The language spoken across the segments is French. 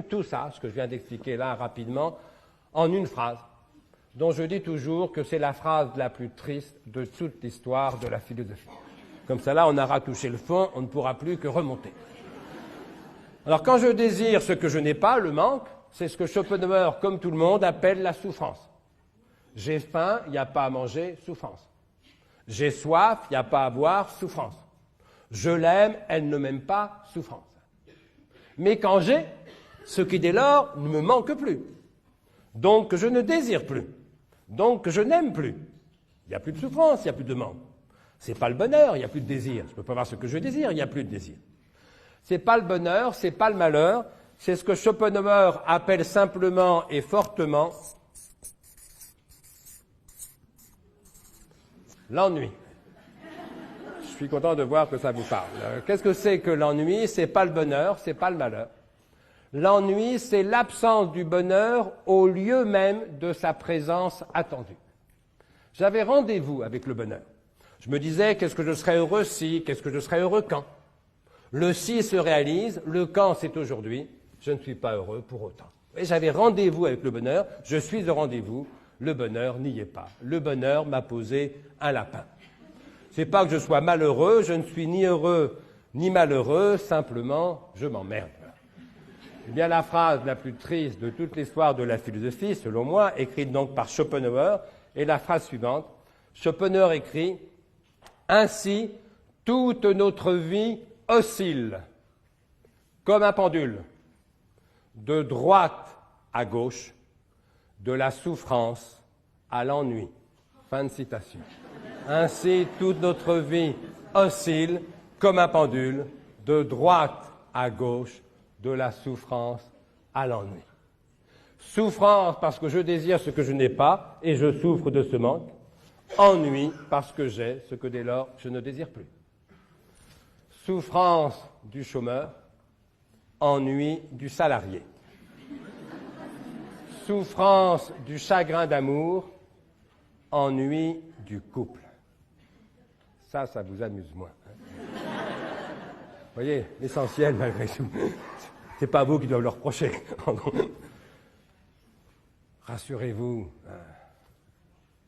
tout ça, ce que je viens d'expliquer là rapidement, en une phrase, dont je dis toujours que c'est la phrase la plus triste de toute l'histoire de la philosophie. Comme ça, là, on aura touché le fond, on ne pourra plus que remonter. Alors, quand je désire ce que je n'ai pas, le manque, c'est ce que Schopenhauer, comme tout le monde, appelle la souffrance. J'ai faim, il n'y a pas à manger, souffrance. J'ai soif, il n'y a pas à boire, souffrance. Je l'aime, elle ne m'aime pas, souffrance. Mais quand j'ai, ce qui dès lors ne me manque plus, donc que je ne désire plus, donc que je n'aime plus, il n'y a plus de souffrance, il n'y a plus de manque. C'est pas le bonheur, il n'y a plus de désir. Je ne peux pas avoir ce que je désire, il n'y a plus de désir. C'est pas le bonheur, c'est pas le malheur, c'est ce que Schopenhauer appelle simplement et fortement l'ennui. Je suis content de voir que ça vous parle. Qu'est-ce que c'est que l'ennui? C'est pas le bonheur, c'est pas le malheur. L'ennui, c'est l'absence du bonheur au lieu même de sa présence attendue. J'avais rendez-vous avec le bonheur. Je me disais, qu'est-ce que je serais heureux si, qu'est-ce que je serais heureux quand? Le si se réalise, le quand c'est aujourd'hui, je ne suis pas heureux pour autant. Et j'avais rendez-vous avec le bonheur, je suis au rendez-vous, le bonheur n'y est pas. Le bonheur m'a posé un lapin. C'est pas que je sois malheureux, je ne suis ni heureux ni malheureux, simplement je m'emmerde. Eh bien, la phrase la plus triste de toute l'histoire de la philosophie, selon moi, écrite donc par Schopenhauer, est la phrase suivante. Schopenhauer écrit « Ainsi, toute notre vie oscille comme un pendule, de droite à gauche, de la souffrance à l'ennui. » Fin de citation. Ainsi, toute notre vie oscille comme un pendule, de droite à gauche, de la souffrance à l'ennui. Souffrance parce que je désire ce que je n'ai pas et je souffre de ce manque. Ennui parce que j'ai ce que dès lors je ne désire plus. Souffrance du chômeur, ennui du salarié. Souffrance du chagrin d'amour, ennui du couple. Ça vous amuse moins. Vous voyez, l'essentiel malgré tout. C'est pas vous qui doivent le reprocher. Rassurez-vous,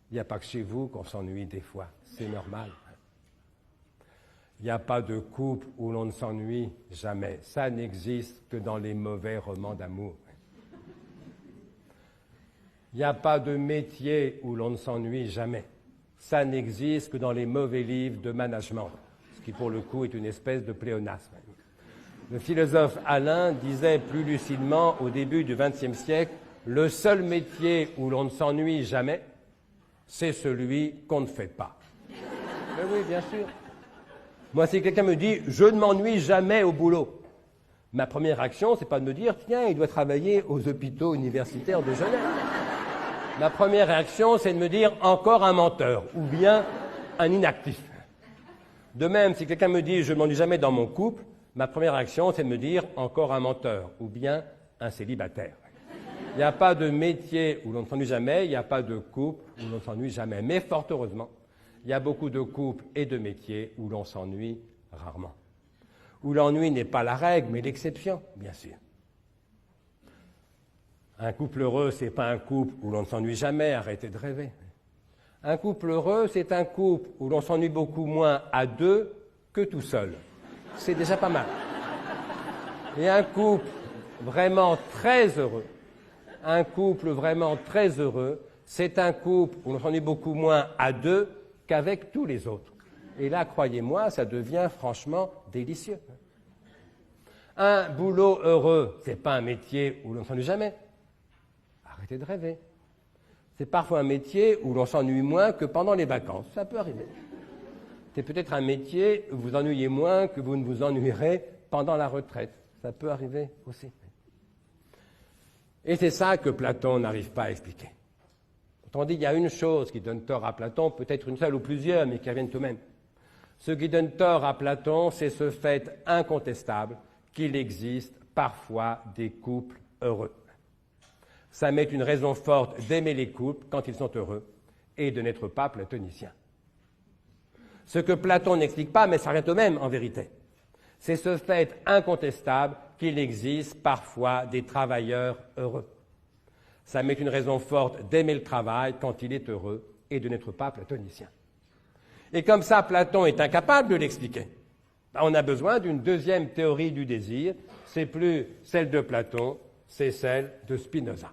il n'y a pas que chez vous qu'on s'ennuie des fois, c'est normal. Il n'y a pas de couple où l'on ne s'ennuie jamais. Ça n'existe que dans les mauvais romans d'amour. Il n'y a pas de métier où l'on ne s'ennuie jamais. Ça n'existe que dans les mauvais livres de management, ce qui pour le coup est une espèce de pléonasme. Le philosophe Alain disait plus lucidement au début du XXe siècle, le seul métier où l'on ne s'ennuie jamais, c'est celui qu'on ne fait pas. Mais oui, bien sûr. Moi, si quelqu'un me dit « je ne m'ennuie jamais au boulot », ma première action, c'est pas de me dire « tiens, il doit travailler aux hôpitaux universitaires de Genève ». Ma première réaction, c'est de me dire « encore un menteur » ou bien « un inactif ». De même, si quelqu'un me dit « je ne m'ennuie jamais dans mon couple », ma première réaction, c'est de me dire « encore un menteur » ou bien un célibataire. Il n'y a pas de métier où l'on ne s'ennuie jamais, il n'y a pas de couple où l'on ne s'ennuie jamais. Mais fort heureusement, il y a beaucoup de couples et de métiers où l'on s'ennuie rarement. Où l'ennui n'est pas la règle, mais l'exception, bien sûr. Un couple heureux, ce n'est pas un couple où l'on ne s'ennuie jamais, arrêtez de rêver. Un couple heureux, c'est un couple où l'on s'ennuie beaucoup moins à deux que tout seul. C'est déjà pas mal. Et un couple vraiment très heureux, c'est un couple où l'on s'ennuie beaucoup moins à deux qu'avec tous les autres. Et là, croyez-moi, ça devient franchement délicieux. Un boulot heureux, c'est pas un métier où l'on ne s'ennuie jamais. Arrêtez de rêver. C'est parfois un métier où l'on s'ennuie moins que pendant les vacances. Ça peut arriver. C'est peut-être un métier où vous ennuyez moins que vous ne vous ennuierez pendant la retraite. Ça peut arriver aussi. Et c'est ça que Platon n'arrive pas à expliquer. Quand on dit qu'il y a une chose qui donne tort à Platon, peut-être une seule ou plusieurs, mais qui reviennent tout de même. Ce qui donne tort à Platon, c'est ce fait incontestable qu'il existe parfois des couples heureux. Ça met une raison forte d'aimer les couples quand ils sont heureux et de n'être pas platonicien. Ce que Platon n'explique pas, mais ça revient au même en vérité, C'est ce fait incontestable qu'il existe parfois des travailleurs heureux. Ça m'est une raison forte d'aimer le travail quand il est heureux et de n'être pas platonicien. Et comme ça, Platon est incapable de l'expliquer. On a besoin d'une deuxième théorie du désir. C'est plus celle de Platon, c'est celle de Spinoza.